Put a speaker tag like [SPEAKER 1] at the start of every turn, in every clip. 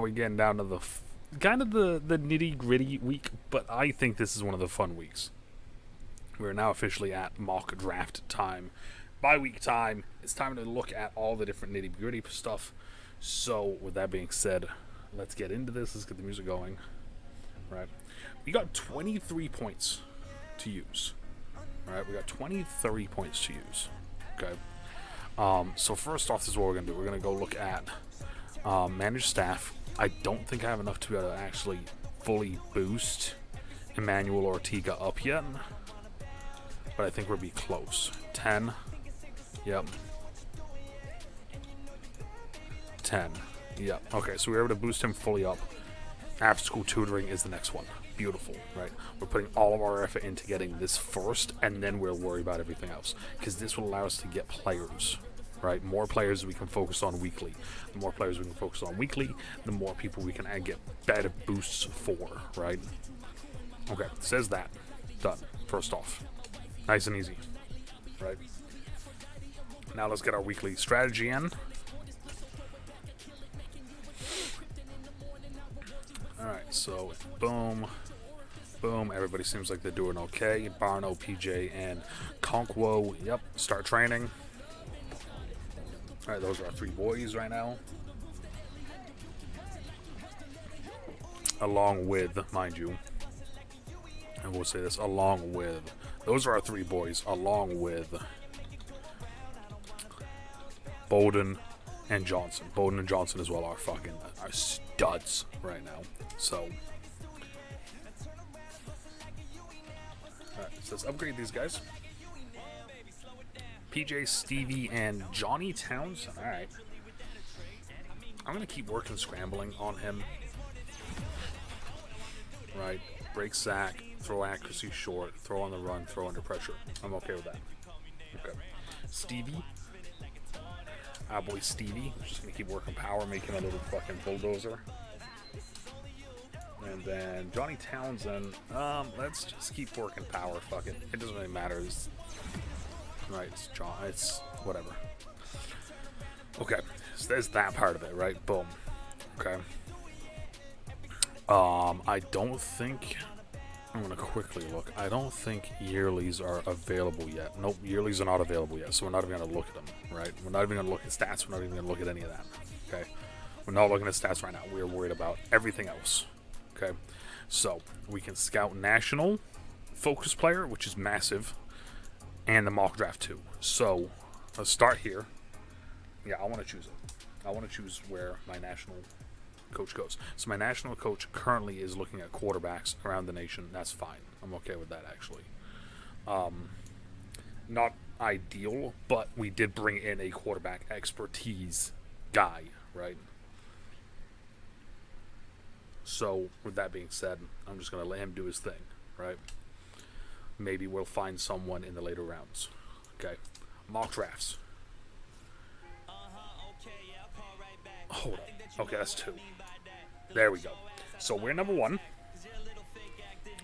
[SPEAKER 1] we're getting down to the kind of the nitty gritty week, but I think this is one of the fun weeks. We're now officially at mock draft time, bye-week time. It's time to look at all the different nitty gritty stuff. So with that being said, let's get into this. Let's get the music going. Right, we got 23 points to use. Right, we got 23 points to use. Okay. So first off, this is what we're gonna do. We're gonna go look at manage staff. I don't think I have enough to be able to actually fully boost Emmanuel Ortega up yet, but I think we'll be close. 10. Yep. 10. Yep. Okay, so we were able to boost him fully up. After school tutoring is the next one. Beautiful, right? We're putting all of our effort into getting this first, and then we'll worry about everything else, because this will allow us to get players, right? More players we can focus on weekly. The more players we can focus on weekly, the more people we can get better boosts for, right? Okay, says that. Done. First off. Nice and easy, right? Now let's get our weekly strategy in. Alright, so boom, boom. Everybody seems like they're doing okay. Barno, PJ, and Konkwo, yep, start training. Alright, those are our three boys right now. Along with, mind you, and we'll say this, along with, those are our three boys, along with Bowden and Johnson. Bowden and Johnson as well are studs right now. So, alright, so let's upgrade these guys. PJ, Stevie, and Johnny Townsend. Alright. I'm going to keep working scrambling on him. Right. Break sack, throw accuracy short, throw on the run, throw under pressure. I'm okay with that. Okay. Stevie. Our boy Stevie. Just going to keep working power, making a little fucking bulldozer. And then Johnny Townsend, let's just keep working power, fuck it. It doesn't really matter. Right, it's whatever. Okay, so there's that part of it, right? Boom. Okay. I don't think, I'm gonna quickly look. I don't think yearlies are available yet. Nope, yearlies are not available yet, so we're not even gonna look at them, right? We're not even gonna look at stats, we're not even gonna look at any of that, okay? We're not looking at stats right now. We're worried about everything else. Okay, so we can scout national focus player, which is massive, and the mock draft too. So let's start here. Yeah, I want to choose it. I want to choose where my national coach goes. So my national coach currently is looking at quarterbacks around the nation. That's fine. I'm okay with that, actually. Not ideal, but we did bring in a quarterback expertise guy, right? So, with that being said, I'm just going to let him do his thing, right? Maybe we'll find someone in the later rounds. Okay. Mock drafts. Hold up. Okay, that's 2. There we go. So, we're number 1.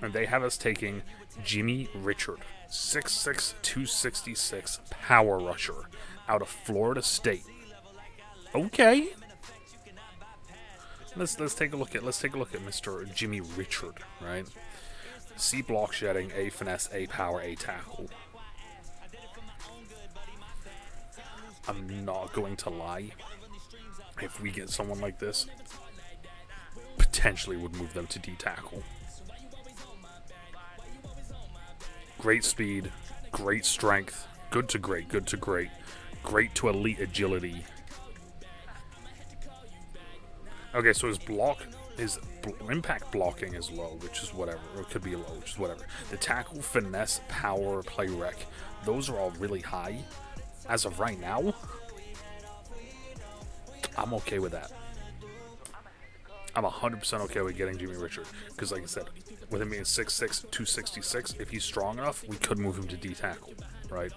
[SPEAKER 1] And they have us taking Jimmy Richard. 6'6", 266 power rusher out of Florida State. Okay. Let's take a look at Mr. Jimmy Richard, right? C block shedding, A finesse, A power, A tackle. I'm not going to lie. If we get someone like this, potentially would move them to D tackle. Great speed, great strength, good to great, good to great, great to elite agility. Okay, so his impact blocking is low, which is whatever. Or it could be low, which is whatever. The tackle, finesse, power, play rec, those are all really high. As of right now, I'm okay with that. I'm 100% okay with getting Jimmy Richard. Because like I said, with him being 6'6", 266, if he's strong enough, we could move him to D tackle, right?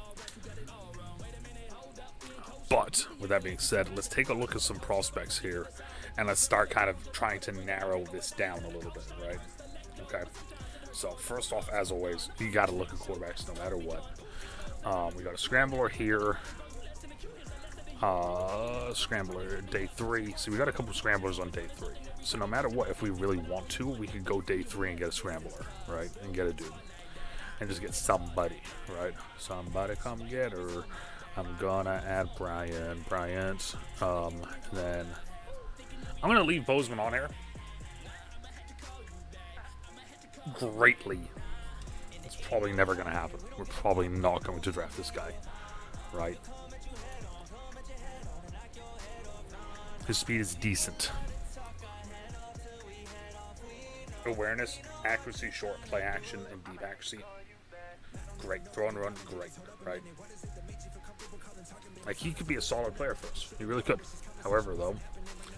[SPEAKER 1] But, with that being said, let's take a look at some prospects here. And let's start kind of trying to narrow this down a little bit, right? Okay. So, first off, as always, you got to look at quarterbacks no matter what. We got a scrambler here. Scrambler day 3. So we got a couple scramblers on day 3. So no matter what, if we really want to, we could go day 3 and get a scrambler, right? And get a dude. And just get somebody, right? Somebody come get her. I'm gonna add Bryant. Then I'm gonna leave Bozeman on here. Greatly. It's probably never gonna happen. We're probably not going to draft this guy, right? His speed is decent. Awareness, accuracy, short play action, and deep accuracy. Great. Throw and run, great, right? Like, he could be a solid player for us. He really could. However, though,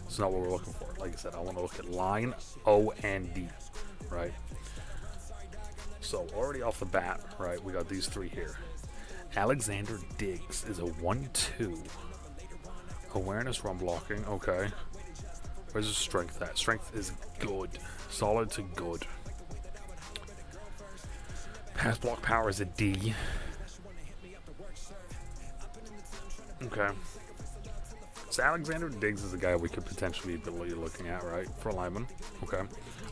[SPEAKER 1] it's not what we're looking for. Like I said, I want to look at line, O, and D, right? So, already off the bat, right, we got these 3 here. Alexander Diggs is a 1-2. Awareness, run blocking, okay. Where's his strength at? Strength is good. Solid to good. Pass block power is a D. Okay. So Alexander Diggs is a guy we could potentially be looking at, right? For lineman. Okay.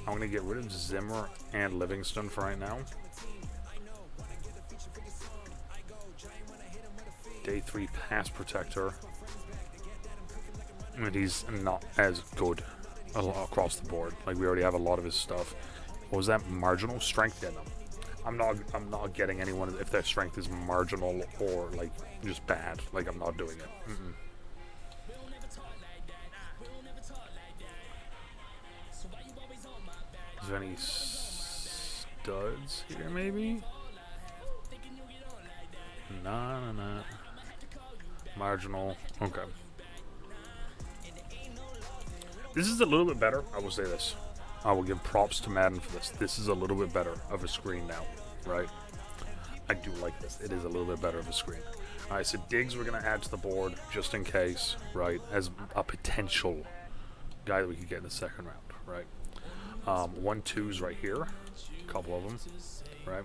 [SPEAKER 1] I'm going to get rid of Zimmer and Livingston for right now. Day 3 pass protector. And he's not as good across the board. Like, we already have a lot of his stuff. What was that? Marginal strength? Yeah, no. I'm not getting anyone if their strength is marginal or like just bad. Like, I'm not doing it. Is there any studs here? Maybe. Nah. Marginal. Okay. This is a little bit better. I will say this. I will give props to Madden for this. This is a little bit better of a screen now, right? I do like this. It is a little bit better of a screen. All right, so Diggs we're going to add to the board just in case, right, as a potential guy that we could get in the second round, right? 1-2s right here. A couple of them, right?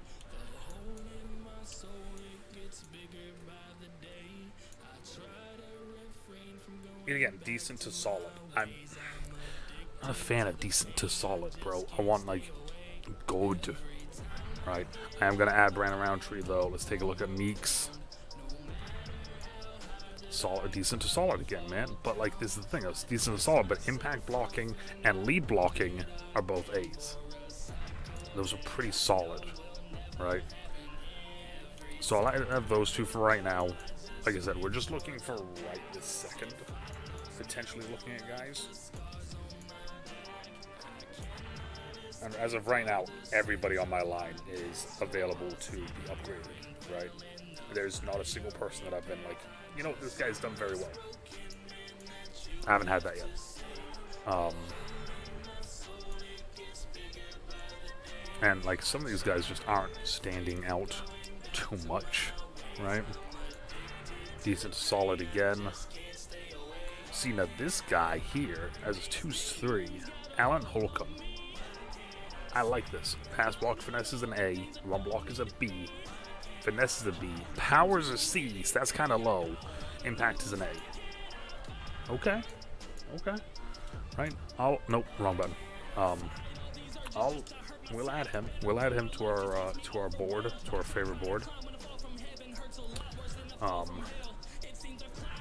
[SPEAKER 1] And again, decent to solid. I'm not a fan of decent to solid, bro. I want, like, good, right? I am going to add Brandon Roundtree, though. Let's take a look at Meeks. Solid, decent to solid again, man. But, like, this is the thing. It's decent to solid, but impact blocking and lead blocking are both A's. Those are pretty solid, right? So I have those 2 for right now. Like I said, we're just looking for right this second. Potentially looking at guys. And as of right now, everybody on my line is available to be upgraded, right? There's not a single person that I've been like, you know, this guy's done very well. I haven't had that yet. And like some of these guys just aren't standing out too much, right? Decent, solid again. See, now this guy here as a 2-3, Alan Holcomb. I like this. Pass block finesse is an A. Run block is a B. Finesse is a B. Power is a C, so that's kind of low. Impact is an A. Okay. Right. Nope, wrong button. We'll add him. We'll add him to our board, to our favorite board.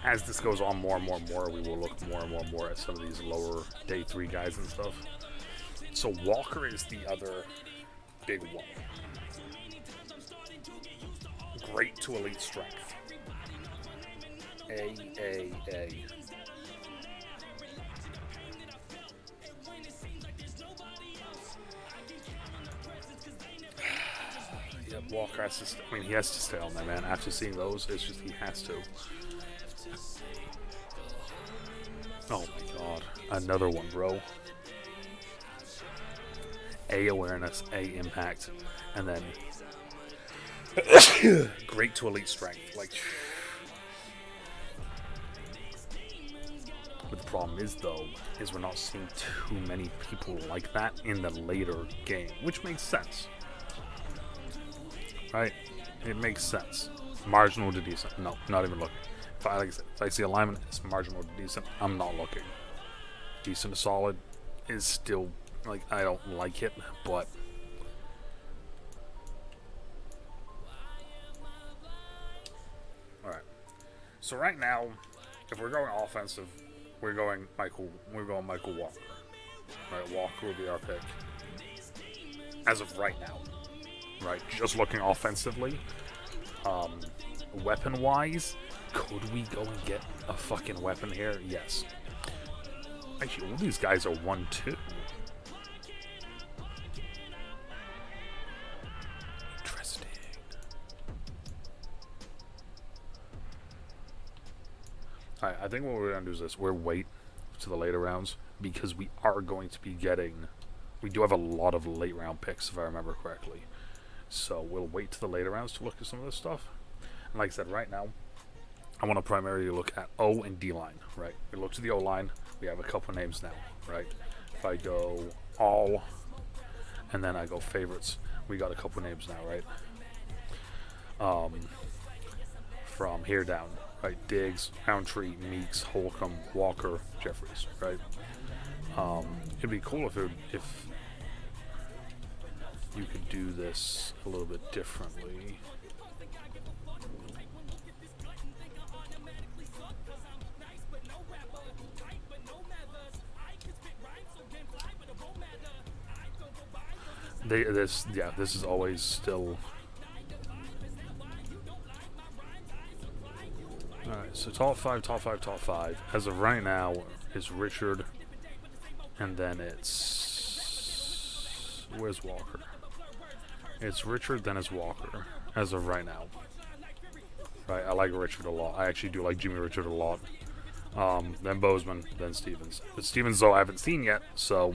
[SPEAKER 1] As this goes on more and more, we will look more and more at some of these lower day 3 guys and stuff. So Walker is the other big one. Great to elite strength. A. Yeah, Walker has to. I mean, he has to stay on there, man. After seeing those, it's just he has to. Oh my god, another one, bro. A awareness, A impact, and then great to elite strength. Like, but the problem is, though, is we're not seeing too many people like that in the later game, which makes sense, right? It makes sense. Marginal to decent. No, not even looking. If I see alignment, it's marginal to decent. I'm not looking. Decent to solid is still, like, I don't like it, but alright. So right now, if we're going offensive, we're going Michael Walker. Right, Walker will be our pick. As of right now. Right, just looking offensively. Weapon wise, could we go and get a fucking weapon here? Yes. Actually, all these guys are 1-2. Interesting. Alright, I think what we're going to do is this. We'll wait to the later rounds because we are going to be getting... We do have a lot of late round picks, if I remember correctly. So we'll wait to the later rounds to look at some of this stuff. And like I said, right now, I want to primarily look at O and D line, right? We look to the O line. We have a couple names now, right? If I go all, and then I go favorites, we got a couple names now, right? From here down, right? Diggs, Roundtree, Meeks, Holcomb, Walker, Jeffries, right? It'd be cool if you could do this a little bit differently. This is always still. Alright, so top five. As of right now, is Richard, and then it's... Where's Walker? It's Richard, then it's Walker, as of right now. Right, I like Richard a lot. I actually do like Jimmy Richard a lot. Then Bozeman, then Stevens. But Stevens, though, I haven't seen yet, so...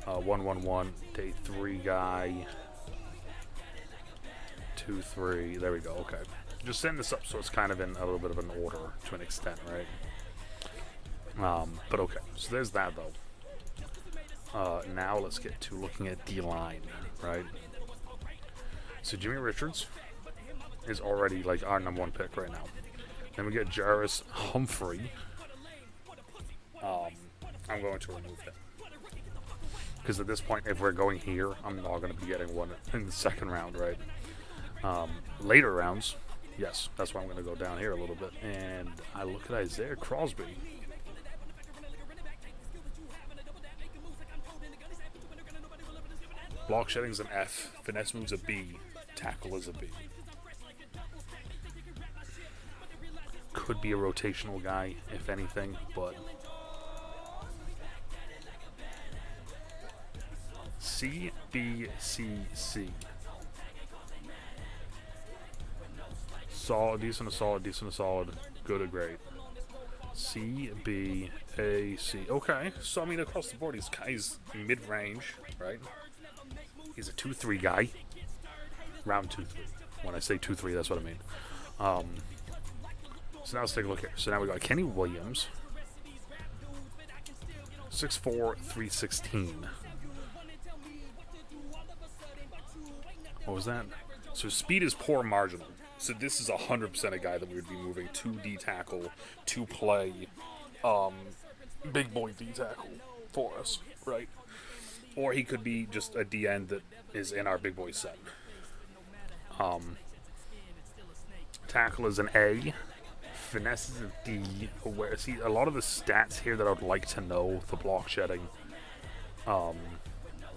[SPEAKER 1] 1-1-1, day 3 guy. 2-3, there we go, okay. Just setting this up so it's kind of in a little bit of an order to an extent, right? But okay, so there's that, though. Now let's get to looking at D-line, right? So Jimmy Richards is already like our #1 pick right now. Then we get Jarvis Humphrey. I'm going to remove him. Because at this point, if we're going here, I'm not going to be getting one in the second round, right? Later rounds, yes, that's why I'm going to go down here a little bit. And I look at Isaiah Crosby. Block shedding's an F. Finesse move's a B. Tackle is a B. Could be a rotational guy, if anything, but... C, B, C, C. Solid, decent to solid, decent to solid, good to great. C, B, A, C. Okay, so I mean across the board, he's mid-range, right? He's a 2-3 guy. Round 2-3. When I say 2-3, that's what I mean. So now let's take a look here. So now we got Kenny Williams. 6'4", 316. What was that? So speed is poor marginal. So this is 100% a guy that we would be moving to D tackle to play big boy D tackle for us, right? Or he could be just a D end that is in our big boy set. Tackle is an A. Finesse is a D. See, a lot of the stats here that I would like to know, the block shedding,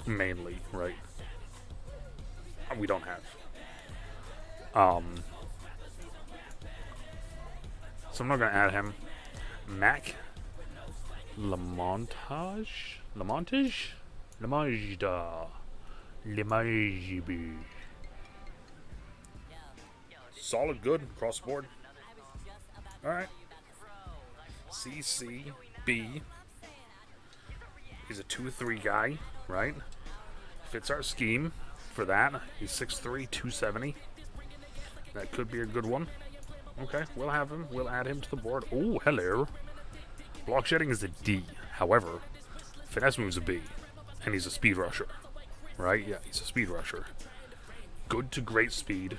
[SPEAKER 1] mainly, right? We don't have. So I'm not going to add him. Mac Lamontage? Solid, good, across the board. Alright. CCB. He's a 2-3 guy, right? Fits our scheme for that. He's 6'3", 270. That could be a good one. Okay, we'll have him. We'll add him to the board. Oh, hello. Block shedding is a D. However, finesse move's a B. And he's a speed rusher. Right? Yeah, he's a speed rusher. Good to great speed.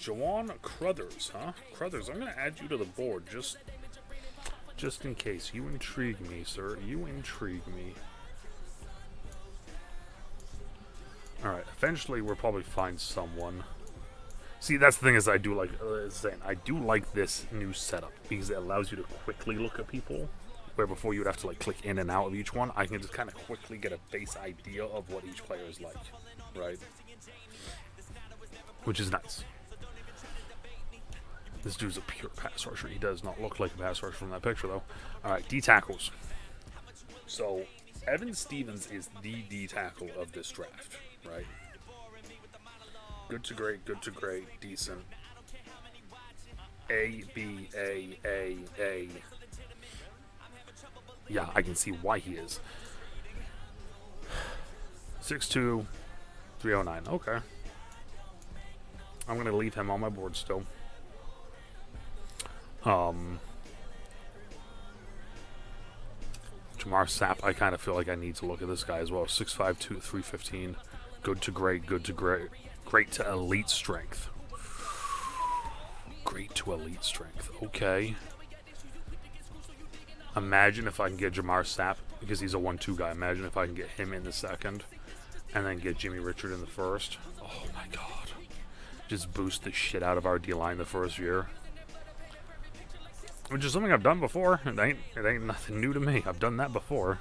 [SPEAKER 1] Jawan Crothers, huh? Crothers, I'm going to add you to the board just in case. You intrigue me, sir. You intrigue me. Alright, eventually we'll probably find someone. See, that's the thing is I do like this new setup because it allows you to quickly look at people, where before you'd have to like click in and out of each one. I can just kind of quickly get a base idea of what each player is like, right? Which is nice. This dude's a pure pass rusher. He does not look like a pass rusher from that picture, though. Alright, D tackles. So, Evan Stevens is the D tackle of this draft, right? Good to great, decent. A, B, A. Yeah, I can see why he is. 6'2", 309. Okay. I'm going to leave him on my board still. Jamar Sapp, I kind of feel like I need to look at this guy as well. 6'5", 315. Good to great. Great to elite strength. Great to elite strength. Okay. Imagine if I can get Jamar Sapp, because he's a 1-2 guy. Imagine if I can get him in the second, and then get Jimmy Richard in the first. Oh my god. Just boost the shit out of our D-line the first year. Which is something I've done before. It ain't nothing new to me. I've done that before.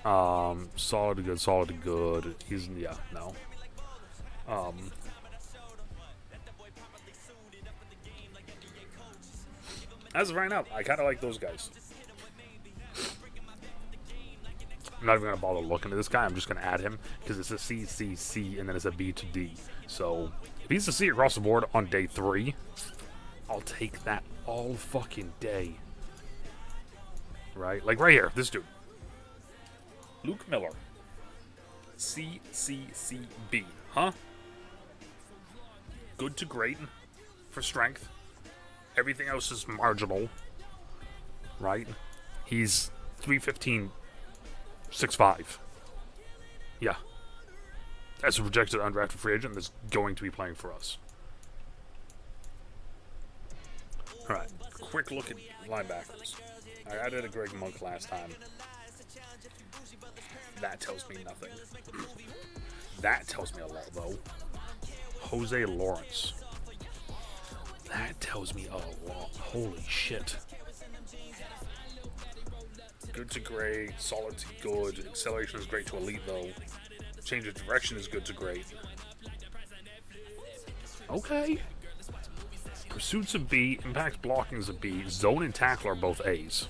[SPEAKER 1] Solid to good. He's, yeah, no. As of right now, I kind of like those guys. I'm not even going to bother looking at this guy. I'm just going to add him because it's a C, C, C, and then it's a B to D. So, if he's a C across the board on day 3, I'll take that all fucking day. Right? Like right here, this dude. Luke Miller. C, C, C, B. Huh? Good to great for strength. Everything else is marginal. Right? He's 315, 6'5". Yeah. As a projected undrafted free agent that's going to be playing for us. Alright, quick look at linebackers. I added a Greg Monk last time. That tells me nothing. That tells me a lot, though. Jose Lawrence. That tells me a lot. Holy shit. Good to great. Solid to good. Acceleration is great to elite, though. Change of direction is good to great. Okay. Pursuit's a B. Impact blocking is a B. Zone and tackle are both A's.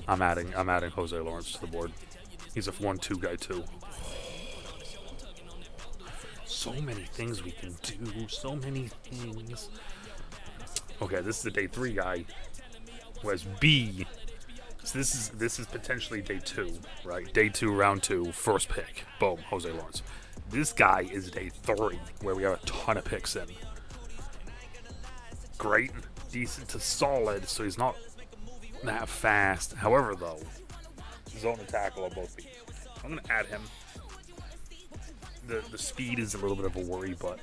[SPEAKER 1] I'm adding Jose Lawrence to the board. He's a 1-2 guy, too. So many things we can do. So many things. Okay, this is a day 3 guy. Whereas B. So this is potentially day 2, right? Day 2, round 2, first pick. Boom, Jose Lawrence. This guy is day 3, where we have a ton of picks in. Great, decent to solid, so he's not that fast. However, though, zone and tackle are both B's. I'm going to add him. The speed is a little bit of a worry, but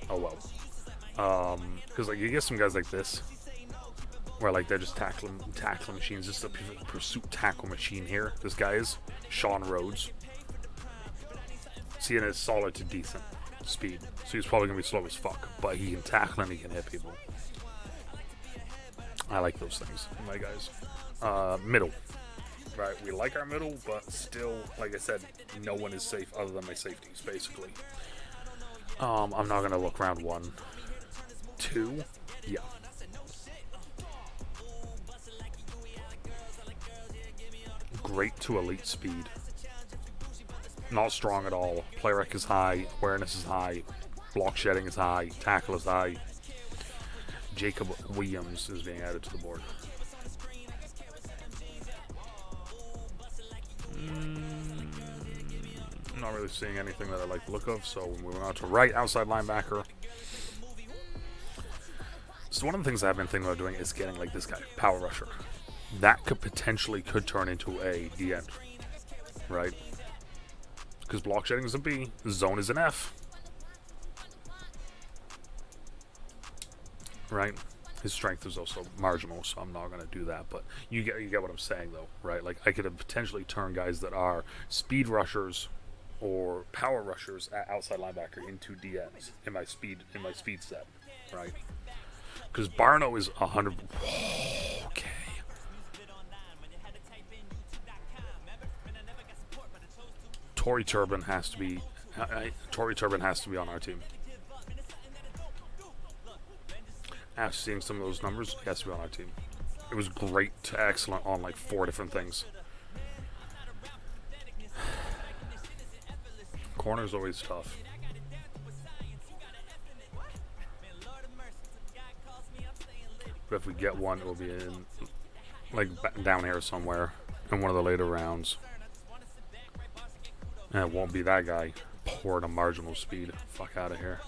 [SPEAKER 1] oh well. Because like you get some guys like this, where like they're just tackling machines. This is a pursuit tackle machine here. This guy is Sean Rhodes. Seeing is solid to decent speed, so he's probably gonna be slow as fuck, but he can tackle and he can hit people. I like those things, my guys. Middle, right? We like our middle, but still, like I said, no one is safe other than my safeties, basically. I'm not gonna look round 1, 2, yeah. Great to elite speed. Not strong at all. Play rec is high. Awareness is high. Block shedding is high. Tackle is high. Jacob Williams is being added to the board. Not really seeing anything that I like the look of, so we're moving on to right outside linebacker. So one of the things I've been thinking about doing is getting like this guy, power rusher. That could turn into a D end, right? Because block shedding is a B, zone is an F. right? His strength is also marginal, so I'm not going to do that. But you get what I'm saying, though, right? Like, I could have potentially turned guys that are speed rushers or power rushers at outside linebacker into DNs in my speed set, right? Because Barno is 100. Okay. Tory Turbin has to be. Tory Turbin has to be on our team. After seeing some of those numbers, he has to be on our team. It was great to excellent on like 4 different things. Corner's always tough. But if we get one, it will be in like down here somewhere in one of the later rounds. And it won't be that guy. Poor to marginal speed. Fuck out of here.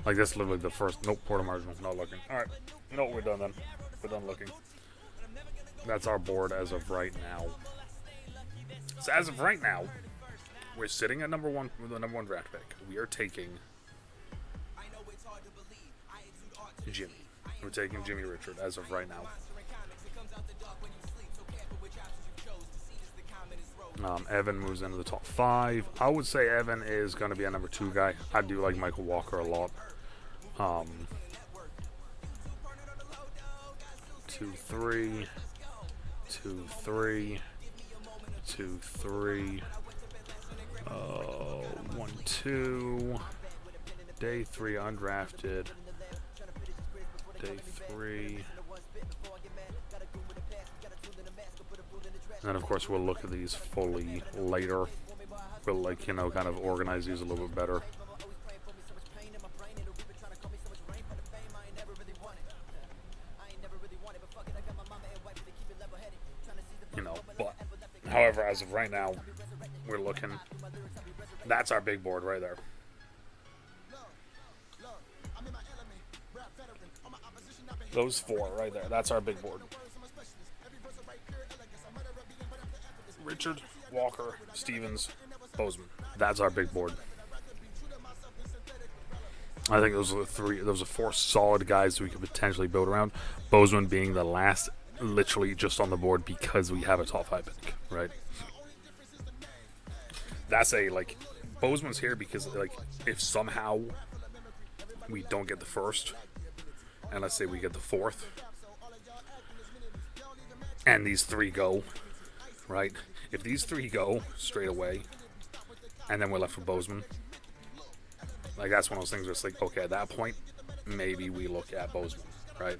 [SPEAKER 1] Like, that's literally the first. Nope, Porter marginal. Not looking. Alright. No, we're done then. We're done looking. That's our board as of right now. So, as of right now, we're sitting at number 1 with the number 1 draft pick. We are taking Jimmy. We're taking Jimmy Richard as of right now. Evan moves into the top 5. I would say Evan is going to be a number 2 guy. I do like Michael Walker a lot. 2, 3, 2, 3, 2, 3. 1, 2. Day 3 undrafted. Day 3. And then, of course, we'll look at these fully later. We'll, like, you know, kind of organize these a little bit better. You know, but, however, as of right now, we're looking. That's our big board right there. Those 4 right there. That's our big board. Richard, Walker, Stevens, Bozeman. That's our big board. I think those are those are 4 solid guys we could potentially build around. Bozeman being the last, literally just on the board because we have a top 5 pick, right? That's like, Bozeman's here because, like, if somehow we don't get the first, and let's say we get the 4th, and these 3 go, right? If these 3 go straight away, and then we're left with Bozeman, like, that's one of those things where it's like, okay, at that point, maybe we look at Bozeman, right?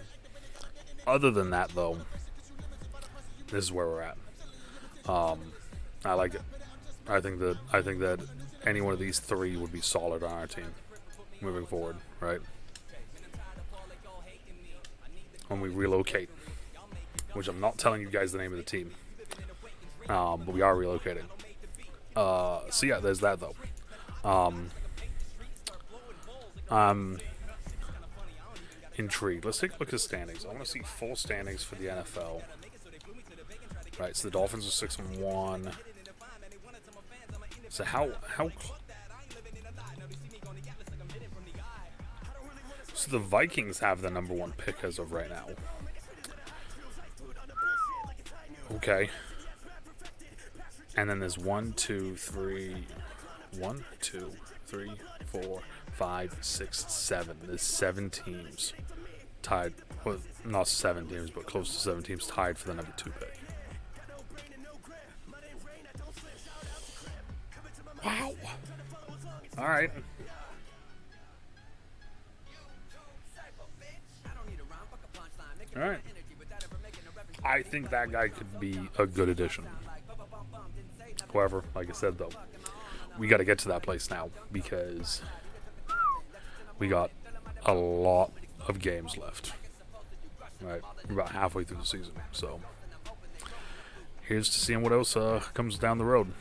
[SPEAKER 1] Other than that, though, this is where we're at. I like it. I think that any one of these 3 would be solid on our team moving forward, right? When we relocate, which I'm not telling you guys the name of the team. But we are relocating. So yeah, there's that though. I'm intrigued. Let's take a look at the standings. I want to see full standings for the NFL. Right, so the Dolphins are 6-1. So how? So the Vikings have the number 1 pick as of right now. Okay. And then there's 1, 2, 3, 1, 2, 3, 4, 5, 6, 7. There's 7 teams tied. Well, not 7 teams, but close to 7 teams tied for the number 2 pick. Wow. All right. All right. I think that guy could be a good addition. However, like I said, though, we got to get to that place now because we got a lot of games left. Right, we're about halfway through the season, so here's to seeing what else comes down the road.